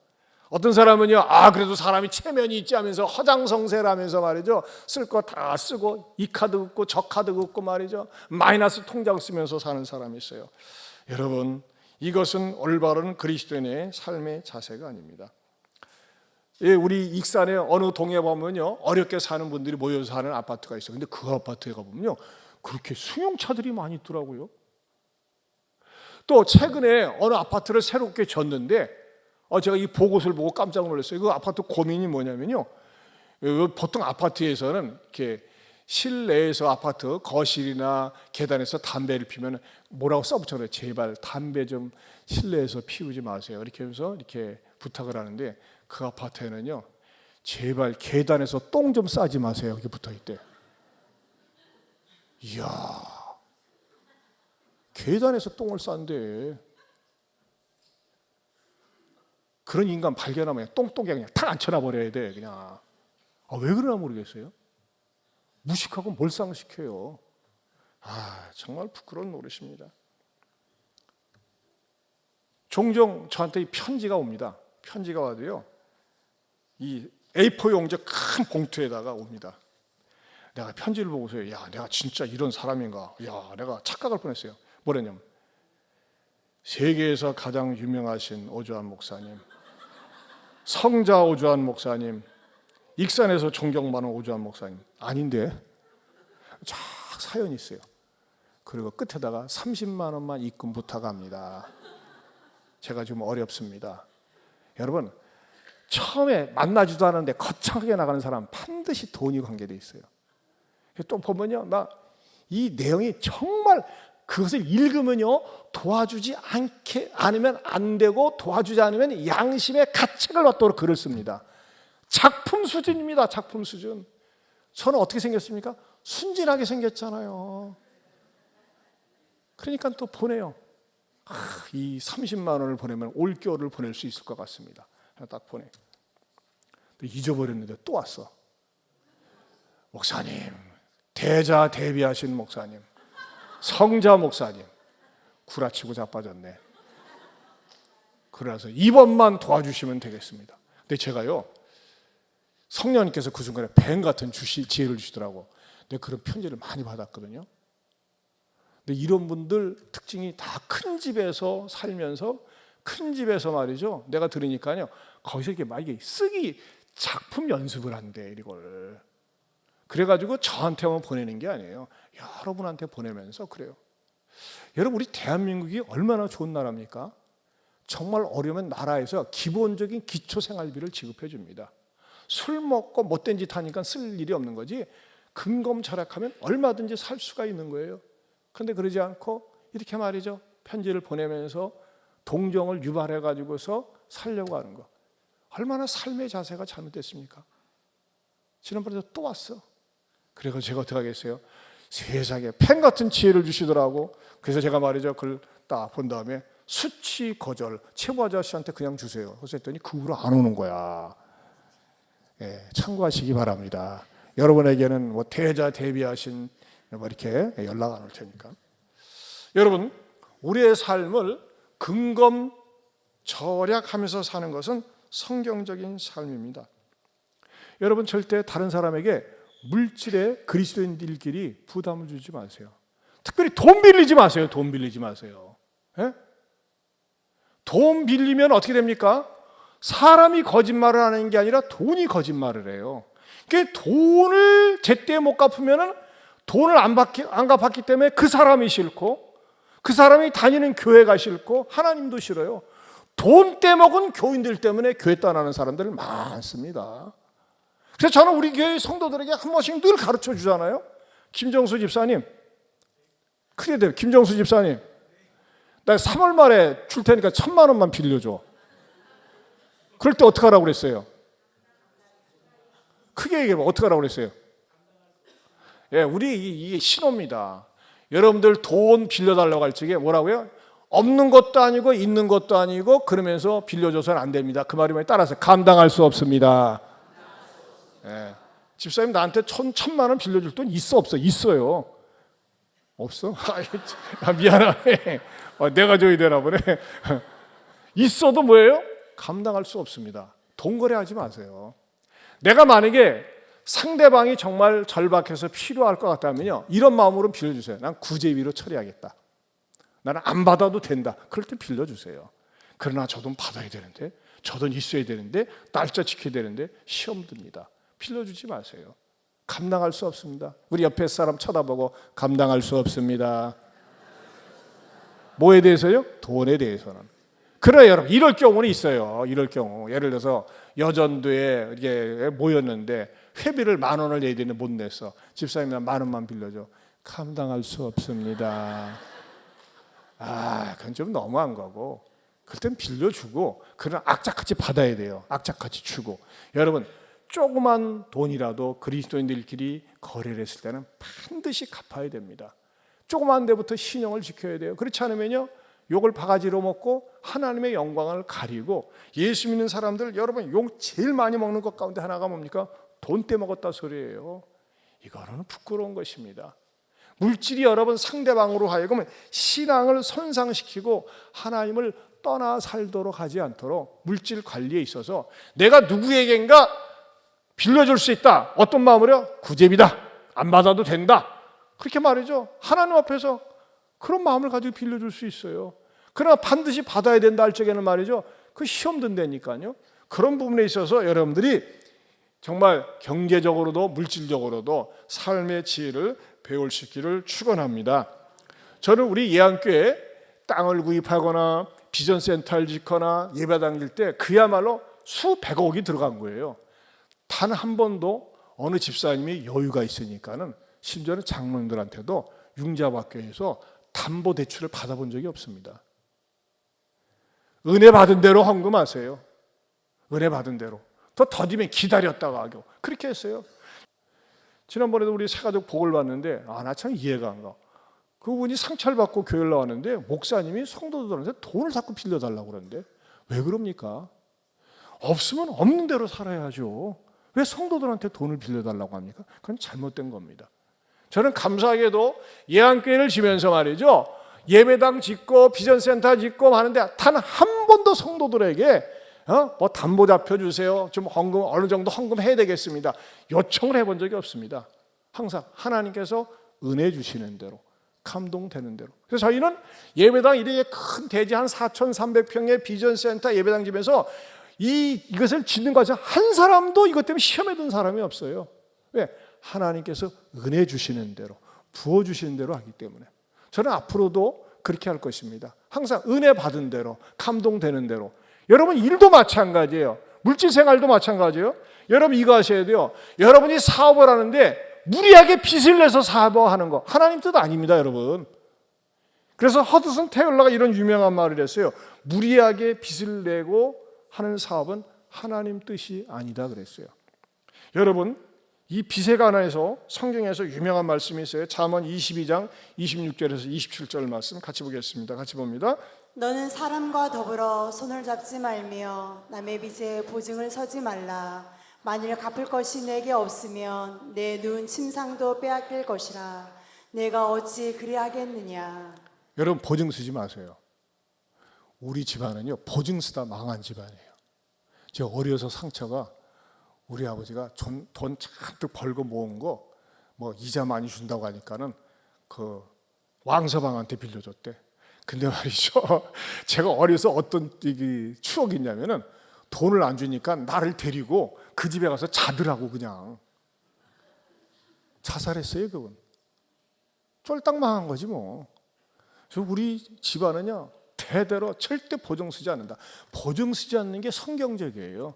어떤 사람은요, 그래도 사람이 체면이 있지 하면서 허장성세라면서 말이죠, 쓸 거 다 쓰고 이 카드 긋고 저 카드 긋고 말이죠, 마이너스 통장 쓰면서 사는 사람이 있어요. 여러분, 이것은 올바른 그리스도인의 삶의 자세가 아닙니다. 예, 우리 익산에 어느 동에 보면요, 어렵게 사는 분들이 모여서 사는 아파트가 있어요. 근데 그 아파트에 가보면요, 그렇게 승용차들이 많이 있더라고요. 또 최근에 어느 아파트를 새롭게 졌는데 제가 이 보고서를 보고 깜짝 놀랐어요. 그 아파트 고민이 뭐냐면요, 보통 아파트에서는 이렇게 실내에서 아파트 거실이나 계단에서 담배를 피면 뭐라고 써붙여요. 제발 담배 좀 실내에서 피우지 마세요. 이렇게 하면서 이렇게 부탁을 하는데, 그 아파트에는요, 제발 계단에서 똥 좀 싸지 마세요. 이렇게 붙어있대. 이야, 계단에서 똥을 싼대. 그런 인간 발견하면 똥똥에 그냥 탁 앉혀놔 버려야 돼. 그냥. 왜 그러나 모르겠어요. 무식하고 몰상시켜요. 정말 부끄러운 노릇입니다. 종종 저한테 편지가 옵니다. 편지가 와도요, 이 A4 용지 큰 봉투에다가 옵니다. 내가 편지를 보고서요, 내가 진짜 이런 사람인가, 내가 착각할 뻔했어요. 뭐랬냐면, 세계에서 가장 유명하신 오주환 목사님, 성자 오주환 목사님, 익산에서 존경받는 오주환 목사님. 아닌데 쫙 사연이 있어요. 그리고 끝에다가 30만 원만 입금 부탁합니다. 제가 좀 어렵습니다. 여러분, 처음에 만나지도 않았는데 거창하게 나가는 사람 반드시 돈이 관계되어 있어요. 또 보면요, 이 내용이 정말, 그것을 읽으면요, 도와주지 않으면 안 되고, 도와주지 않으면 양심의 가책을 받도록 글을 씁니다. 작품 수준입니다. 작품 수준. 저는 어떻게 생겼습니까? 순진하게 생겼잖아요. 그러니까 또 보내요. 이 30만 원을 보내면 올겨울을 보낼 수 있을 것 같습니다. 딱 보내. 잊어버렸는데 또 왔어. 목사님, 대자 대비하신 목사님, 성자 목사님, 구라치고 자빠졌네. 그래서 이번만 도와주시면 되겠습니다. 근데 제가요, 성령님께서 그 순간에 뱀 같은 지혜를 주시더라고. 근데 그런 편지를 많이 받았거든요. 근데 이런 분들 특징이 다 큰 집에서 살면서, 큰 집에서 말이죠, 내가 들으니까요, 거기서 이렇게 막 쓰기 작품 연습을 한대, 이걸. 그래가지고 저한테만 보내는 게 아니에요. 여러분한테 보내면서 그래요. 여러분, 우리 대한민국이 얼마나 좋은 나라입니까? 정말 어려우면 나라에서 기본적인 기초생활비를 지급해 줍니다. 술 먹고 못된 짓 하니까 쓸 일이 없는 거지, 근검절약하면 얼마든지 살 수가 있는 거예요. 그런데 그러지 않고 이렇게 말이죠, 편지를 보내면서 동정을 유발해 가지고서 살려고 하는 거, 얼마나 삶의 자세가 잘못됐습니까? 지난번에도 또 왔어. 그래서 제가 어떻게 하겠어요? 세상에 펜 같은 지혜를 주시더라고. 그래서 제가 말이죠, 그걸 딱 본 다음에 수치 거절, 최고 아저씨한테 그냥 주세요. 그래서 했더니 그 후로 안 오는 거야. 참고하시기 바랍니다. 여러분에게는 뭐 대자 대비하신 뭐 이렇게 연락 안 올 테니까. 여러분, 우리의 삶을 근검 절약하면서 사는 것은 성경적인 삶입니다. 여러분, 절대 다른 사람에게 물질의 그리스도인들끼리 부담을 주지 마세요. 특별히 돈 빌리지 마세요. 돈 빌리지 마세요. 예? 돈 빌리면 어떻게 됩니까? 사람이 거짓말을 하는 게 아니라 돈이 거짓말을 해요. 그러니까 돈을 제때 못 갚으면 돈을 안 갚았기 때문에 그 사람이 싫고, 그 사람이 다니는 교회가 싫고, 하나님도 싫어요. 돈 떼먹은 교인들 때문에 교회 떠나는 사람들 많습니다. 그래서 저는 우리 교회 성도들에게 한 번씩 늘 가르쳐 주잖아요. 김정수 집사님, 크게 돼요. 김정수 집사님, 나 3월 말에 줄 테니까 1,000만 원만 빌려줘. 그럴 때 어떻게 하라고 그랬어요? 크게 얘기해봐. 어떻게 하라고 그랬어요? 우리 이게 신호입니다. 여러분들 돈 빌려달라고 할 적에 뭐라고요? 없는 것도 아니고 있는 것도 아니고 그러면서 빌려줘서는 안 됩니다. 그 말이 따라서 감당할 수 없습니다. 예. 집사님 나한테 천만 원 빌려줄 돈 있어 없어? 있어요. 없어? 미안하네. 내가 줘야 되나 보네. 있어도 뭐예요? 감당할 수 없습니다. 돈 거래하지 마세요. 내가 만약에 상대방이 정말 절박해서 필요할 것 같다면요, 이런 마음으로 빌려주세요. 난 구제비로 처리하겠다. 나는 안 받아도 된다. 그럴 때 빌려주세요. 그러나 저 돈 받아야 되는데, 저 돈 있어야 되는데, 날짜 지켜야 되는데 시험 듭니다. 빌려주지 마세요. 감당할 수 없습니다. 우리 옆에 사람 쳐다보고 감당할 수 없습니다. 뭐에 대해서요? 돈에 대해서는. 그래요, 여러분. 이럴 경우는 있어요. 이럴 경우. 예를 들어서 여전도에 이게 모였는데 회비를 10,000원을 내야 되는데 못 냈어. 집사님 나 10,000원만 빌려줘. 감당할 수 없습니다. 그건 좀 너무한 거고. 그땐 빌려주고, 그러나 악착같이 받아야 돼요. 악착같이 주고. 여러분, 조그만 돈이라도 그리스도인들끼리 거래를 했을 때는 반드시 갚아야 됩니다. 조그만 데부터 신용을 지켜야 돼요. 그렇지 않으면요, 욕을 바가지로 먹고 하나님의 영광을 가리고, 예수 믿는 사람들, 여러분 욕 제일 많이 먹는 것 가운데 하나가 뭡니까? 돈 떼먹었다 소리예요. 이거는 부끄러운 것입니다. 물질이 여러분 상대방으로 하여금 신앙을 손상시키고 하나님을 떠나 살도록 하지 않도록 물질 관리에 있어서 내가 누구에겐가 빌려줄 수 있다. 어떤 마음으로? 구제비다. 안 받아도 된다. 그렇게 말이죠. 하나님 앞에서 그런 마음을 가지고 빌려줄 수 있어요. 그러나 반드시 받아야 된다 할 적에는 말이죠, 그 시험 든다니까요. 그런 부분에 있어서 여러분들이 정말 경제적으로도 물질적으로도 삶의 지혜를 배울 수 있기를 축원합니다. 저는 우리 예안교회 땅을 구입하거나 비전센터를 짓거나 예배당 질 때 그야말로 수백억이 들어간 거예요. 단 한 번도 어느 집사님이 여유가 있으니까는 심지어는 장로님들한테도 융자박교에서 담보대출을 받아본 적이 없습니다. 은혜 받은 대로 헌금하세요. 은혜 받은 대로. 더 더디면 기다렸다가 하고 그렇게 했어요. 지난번에도 우리 새가족 복을 받는데 나 참 이해가 안 가. 그분이 상처를 받고 교회를 나왔는데 목사님이 성도들한테 돈을 자꾸 빌려달라고 그러는데 왜 그럽니까? 없으면 없는 대로 살아야죠. 왜 성도들한테 돈을 빌려달라고 합니까? 그건 잘못된 겁니다. 저는 감사하게도 예안교회를 지면서 말이죠, 예배당 짓고 비전센터 짓고 하는데 단 한 번도 성도들에게 뭐 담보 잡혀주세요, 좀 헌금 어느 정도 헌금해야 되겠습니다, 요청을 해본 적이 없습니다. 항상 하나님께서 은혜 주시는 대로, 감동되는 대로. 그래서 저희는 예배당 이렇게 큰 대지 한 4,300평의 비전센터 예배당 집에서 이것을 짓는 과정 한 사람도 이것 때문에 시험에 든 사람이 없어요. 왜? 하나님께서 은혜 주시는 대로, 부어주시는 대로 하기 때문에. 저는 앞으로도 그렇게 할 것입니다. 항상 은혜 받은 대로, 감동되는 대로. 여러분 일도 마찬가지예요. 물질 생활도 마찬가지예요. 여러분 이거 하셔야 돼요. 여러분이 사업을 하는데 무리하게 빚을 내서 사업하는 거 하나님 뜻 아닙니다, 여러분. 그래서 허드슨 테일러가 이런 유명한 말을 했어요. 무리하게 빚을 내고 하는 사업은 하나님 뜻이 아니다 그랬어요. 여러분, 이 빚에 관해서 성경에서 유명한 말씀이 있어요. 잠언 22장 26절에서 27절 말씀 같이 보겠습니다. 같이 봅니다. 너는 사람과 더불어 손을 잡지 말며 남의 빚에 보증을 서지 말라. 만일 갚을 것이 내게 없으면 내 눈 침상도 빼앗길 것이라. 내가 어찌 그리하겠느냐. 여러분 보증 쓰지 마세요. 우리 집안은요 보증 쓰다 망한 집안이에요. 제가 어려서 상처가, 우리 아버지가 돈 잔뜩 벌고 모은 거 뭐 이자 많이 준다고 하니까는 그 왕서방한테 빌려줬대. 근데 말이죠, 제가 어려서 어떤 추억이 있냐면은 돈을 안 주니까 나를 데리고 그 집에 가서 자더라고. 그냥 자살했어요. 그분 쫄딱 망한 거지 뭐. 그래서 우리 집안은요 대대로 절대 보증 쓰지 않는다. 보증 쓰지 않는 게 성경적이에요.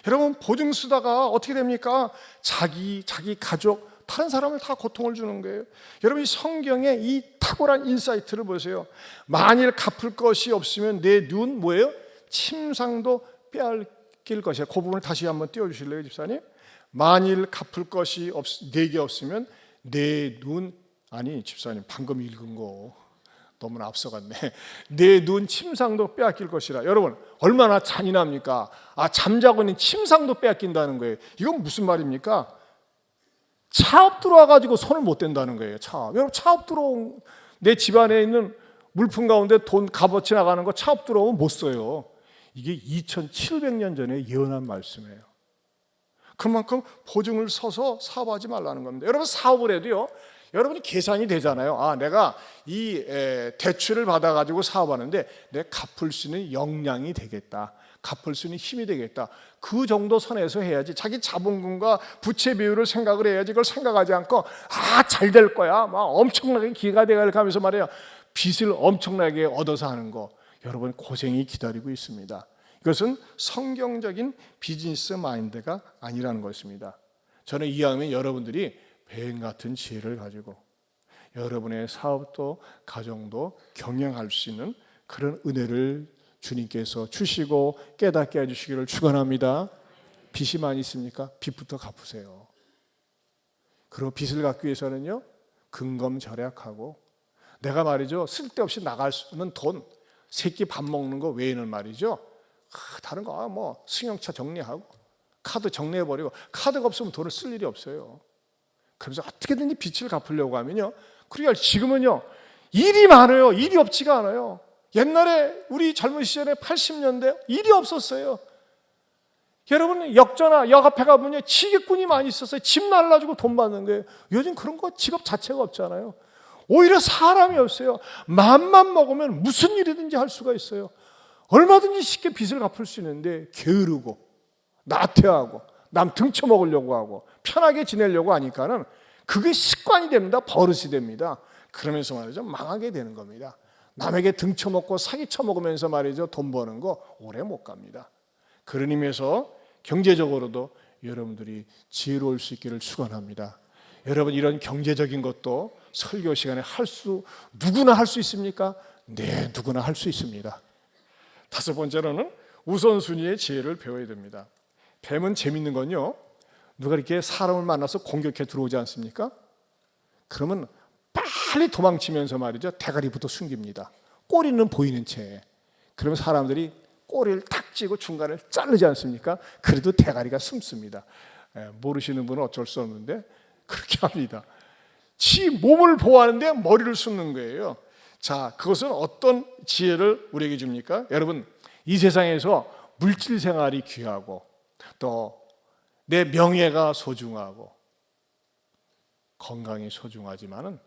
여러분 보증 쓰다가 어떻게 됩니까? 자기 가족 다른 사람을 다 고통을 주는 거예요. 여러분 이 성경의 이 탁월한 인사이트를 보세요. 만일 갚을 것이 없으면 내 눈 뭐예요? 침상도 빼앗길 것이야. 그 부분을 다시 한번 띄워주실래요, 집사님? 만일 갚을 것이 내게 없으면 내 눈, 아니 집사님 방금 읽은 거 너무나 앞서갔네. 내 눈 침상도 빼앗길 것이라. 여러분 얼마나 잔인합니까? 잠자고 있는 침상도 빼앗긴다는 거예요. 이건 무슨 말입니까? 차업 들어와가지고 손을 못 댄다는 거예요. 차업. 여러분 차업 들어온 내 집안에 있는 물품 가운데 돈 값어치 나가는 거 차업 들어오면 못 써요. 이게 2700년 전에 예언한 말씀이에요. 그만큼 보증을 서서 사업하지 말라는 겁니다. 여러분 사업을 해도요, 여러분이 계산이 되잖아요. 내가 이 대출을 받아가지고 사업하는데 내가 갚을 수 있는 역량이 되겠다, 갚을 수 있는 힘이 되겠다, 그 정도 선에서 해야지. 자기 자본금과 부채 비율을 생각을 해야지. 그걸 생각하지 않고 잘 될 거야, 막 엄청나게 기회가 돼갈 가면서 말이에요, 빚을 엄청나게 얻어서 하는 거, 여러분 고생이 기다리고 있습니다. 이것은 성경적인 비즈니스 마인드가 아니라는 것입니다. 저는 이왕이면 여러분들이 뱀 같은 지혜를 가지고 여러분의 사업도 가정도 경영할 수 있는 그런 은혜를 주님께서 주시고 깨닫게 해주시기를 축원합니다. 빚이 많이 있습니까? 빚부터 갚으세요. 그리고 빚을 갚기 위해서는요, 근검절약하고, 내가 말이죠, 쓸데없이 나갈 수 있는 돈, 새끼 밥 먹는 거 외에는 말이죠, 다른 거 뭐 승용차 정리하고 카드 정리해버리고, 카드가 없으면 돈을 쓸 일이 없어요. 그래서 어떻게든지 빚을 갚으려고 하면요, 그러니까 지금은요 일이 많아요. 일이 없지가 않아요. 옛날에 우리 젊은 시절에 80년대 일이 없었어요. 여러분 역전화 역 앞에 가보면 지게꾼이 많이 있었어요. 집 날라주고 돈 받는 거예요. 요즘 그런 거 직업 자체가 없잖아요. 오히려 사람이 없어요. 마음만 먹으면 무슨 일이든지 할 수가 있어요. 얼마든지 쉽게 빚을 갚을 수 있는데 게으르고 나태하고 남 등쳐먹으려고 하고 편하게 지내려고 하니까는 그게 습관이 됩니다. 버릇이 됩니다. 그러면서 말이죠, 망하게 되는 겁니다. 남에게 등쳐먹고 사기쳐먹으면서 말이죠, 돈 버는 거 오래 못 갑니다. 그런 의미에서 경제적으로도 여러분들이 지혜로울 수 있기를 축원합니다. 여러분 이런 경제적인 것도 설교 시간에 누구나 할 수 있습니까? 네, 누구나 할 수 있습니다. 다섯 번째로는 우선순위의 지혜를 배워야 됩니다. 뱀은 재밌는 건요, 누가 이렇게 사람을 만나서 공격해 들어오지 않습니까? 그러면 빨리 도망치면서 말이죠, 대가리부터 숨깁니다. 꼬리는 보이는 채. 그러면 사람들이 꼬리를 탁 쥐고 중간을 자르지 않습니까? 그래도 대가리가 숨습니다. 모르시는 분은 어쩔 수 없는데 그렇게 합니다. 지 몸을 보호하는데 머리를 숨는 거예요. 자, 그것은 어떤 지혜를 우리에게 줍니까? 여러분, 이 세상에서 물질 생활이 귀하고 또 내 명예가 소중하고 건강이 소중하지만은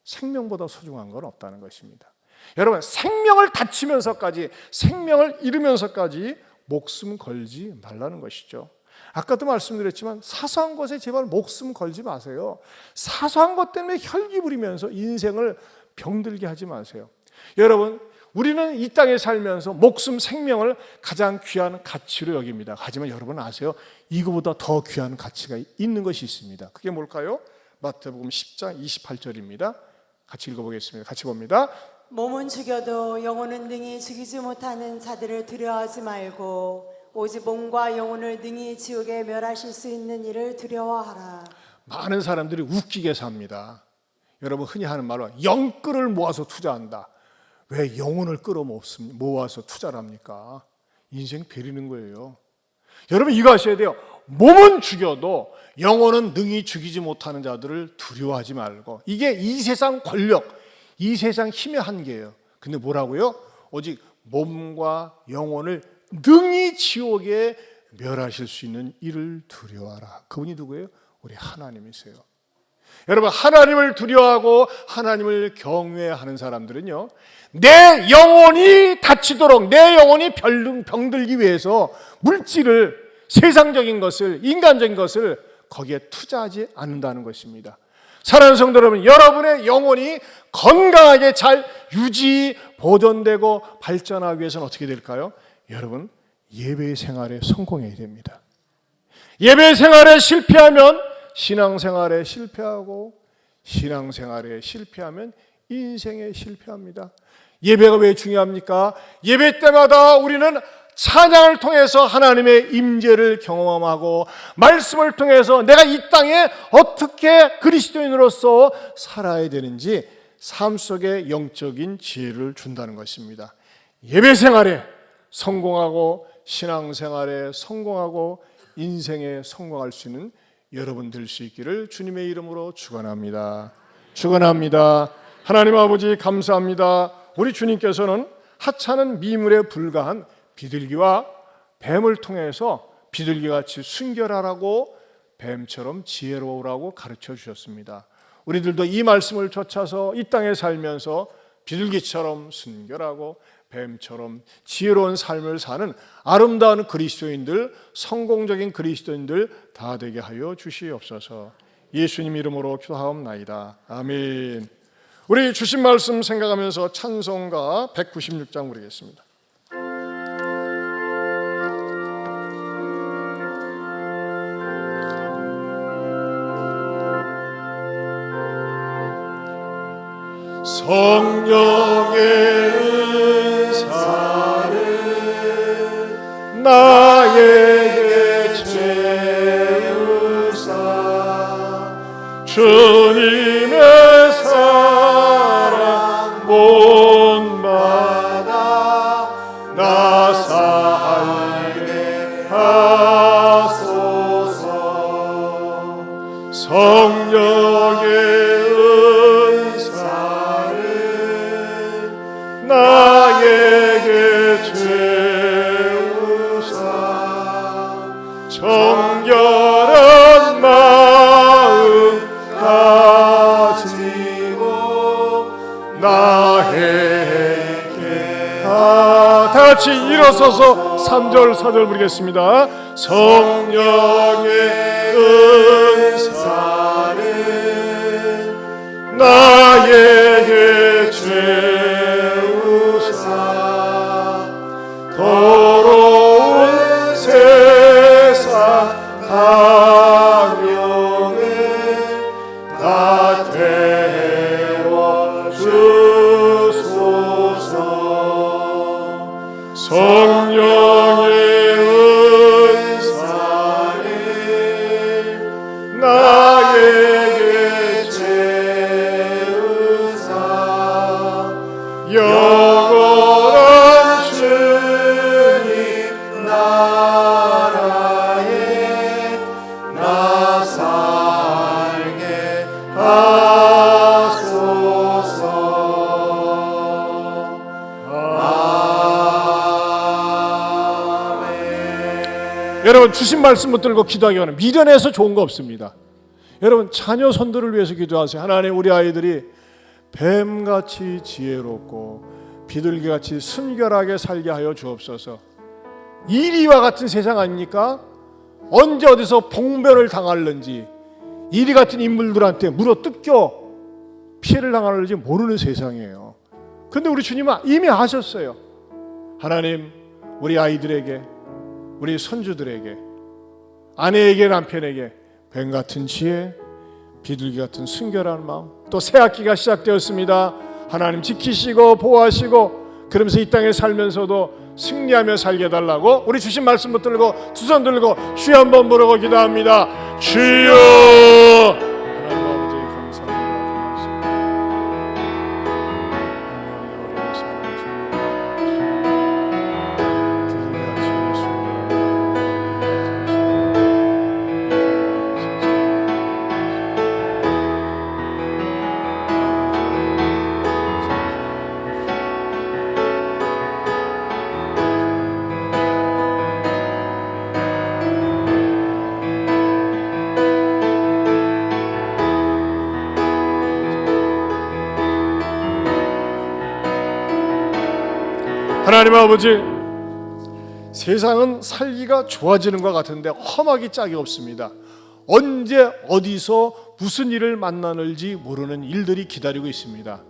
생명보다 소중한 건 없다는 것입니다. 여러분, 생명을 다치면서까지, 생명을 잃으면서까지 목숨 걸지 말라는 것이죠. 아까도 말씀드렸지만 사소한 것에 제발 목숨 걸지 마세요. 사소한 것 때문에 혈기 부리면서 인생을 병들게 하지 마세요. 여러분, 우리는 이 땅에 살면서 목숨, 생명을 가장 귀한 가치로 여깁니다. 하지만 여러분 아세요? 이거보다 더 귀한 가치가 있는 것이 있습니다. 그게 뭘까요? 마태복음 10장 28절입니다. 같이 읽어보겠습니다. 같이 봅니다. 몸은 죽여도 영혼은 능히 죽이지 못하는 자들을 두려워하지 말고 오직 몸과 영혼을 능히 지옥에 멸하실 수 있는 이를 두려워하라. 많은 사람들이 웃기게 삽니다. 여러분 흔히 하는 말로 영끌을 모아서 투자한다. 왜 영혼을 모아서 투자를 합니까? 인생 베리는 거예요. 여러분 이거 아셔야 돼요. 몸은 죽여도 영혼은 능히 죽이지 못하는 자들을 두려워하지 말고. 이게 이 세상 권력, 이 세상 힘의 한계예요. 근데 뭐라고요? 오직 몸과 영혼을 능히 지옥에 멸하실 수 있는 이를 두려워하라. 그분이 누구예요? 우리 하나님이세요. 여러분, 하나님을 두려워하고 하나님을 경외하는 사람들은요, 내 영혼이 다치도록, 내 영혼이 병들기 위해서 물질을, 세상적인 것을, 인간적인 것을 거기에 투자하지 않는다는 것입니다. 사랑하는 성도 여러분, 여러분의 영혼이 건강하게 잘 유지, 보존되고 발전하기 위해서는 어떻게 될까요? 여러분, 예배 생활에 성공해야 됩니다. 예배 생활에 실패하면 신앙생활에 실패하고, 신앙생활에 실패하면 인생에 실패합니다. 예배가 왜 중요합니까? 예배 때마다 우리는 찬양을 통해서 하나님의 임재를 경험하고, 말씀을 통해서 내가 이 땅에 어떻게 그리스도인으로서 살아야 되는지 삶 속에 영적인 지혜를 준다는 것입니다. 예배 생활에 성공하고 신앙생활에 성공하고 인생에 성공할 수 있는 여러분 될 수 있기를 주님의 이름으로 축원합니다. 축원합니다. 하나님 아버지 감사합니다. 우리 주님께서는 하찮은 미물에 불과한 비둘기와 뱀을 통해서 비둘기같이 순결하라고 뱀처럼 지혜로우라고 가르쳐 주셨습니다. 우리들도 이 말씀을 쫓아서 이 땅에 살면서 비둘기처럼 순결하고 뱀처럼 지혜로운 삶을 사는 아름다운 그리스도인들, 성공적인 그리스도인들 다 되게 하여 주시옵소서. 예수님 이름으로 기도하옵나이다. 아멘. 우리 주신 말씀 생각하면서 찬송가 196장 부르겠습니다. 성령의 은사를 나에게 채우사 주님의 사랑 본받아 나 살게 하소서. 성령의 나에게 채우사 정결한 마음 가지고 나에게 다 같이 일어서서 3절 4절 부르겠습니다. 성령의 은사를 나에게 더러운 세상 당연을 다 태워주소서. 성령의 은사를 나에게 채우사 영원한 주님 나라에 나 살게 하소서. 아멘. 여러분 주신 말씀 붙들고 기도하기 원합니다. 미련해서 좋은 거 없습니다. 여러분 자녀 손들을 위해서 기도하세요. 하나님 우리 아이들이 뱀같이 지혜롭고 비둘기같이 순결하게 살게 하여 주옵소서. 이리와 같은 세상 아닙니까? 언제 어디서 봉변을 당할는지 이리 같은 인물들한테 물어 뜯겨 피해를 당할는지 모르는 세상이에요. 그런데 우리 주님은 이미 아셨어요. 하나님 우리 아이들에게 우리 손주들에게 아내에게 남편에게 뱀같은 지혜 비둘기 같은 순결한 마음 또 새학기가 시작되었습니다. 하나님 지키시고 보호하시고 그러면서 이 땅에 살면서도 승리하며 살게 해달라고 우리 주신 말씀 붙들고 두 손 들고 주여 한번 부르고 기도합니다. 주여 하나님 아버지 감사합니다. 하나님 아버지 세상은 살기가 좋아지는 것 같은데 험하기 짝이 없습니다. 언제 어디서 무슨 일을 만나는지 모르는 일들이 기다리고 있습니다.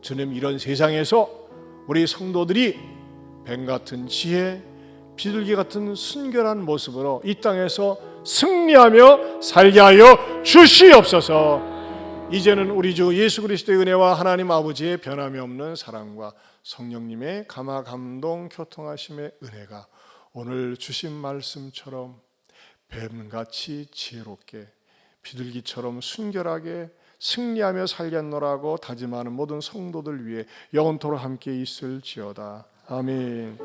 주님 이런 세상에서 우리 성도들이 뱀같은 지혜 비둘기 같은 순결한 모습으로 이 땅에서 승리하며 살게 하여 주시옵소서. 이제는 우리 주 예수 그리스도의 은혜와 하나님 아버지의 변함이 없는 사랑과 성령님의 감화 감동 교통하심의 은혜가 오늘 주신 말씀처럼 뱀같이 지혜롭게 비둘기처럼 순결하게 승리하며 살겠노라고 다짐하는 모든 성도들 위해 영원토록 함께 있을지어다. 아멘.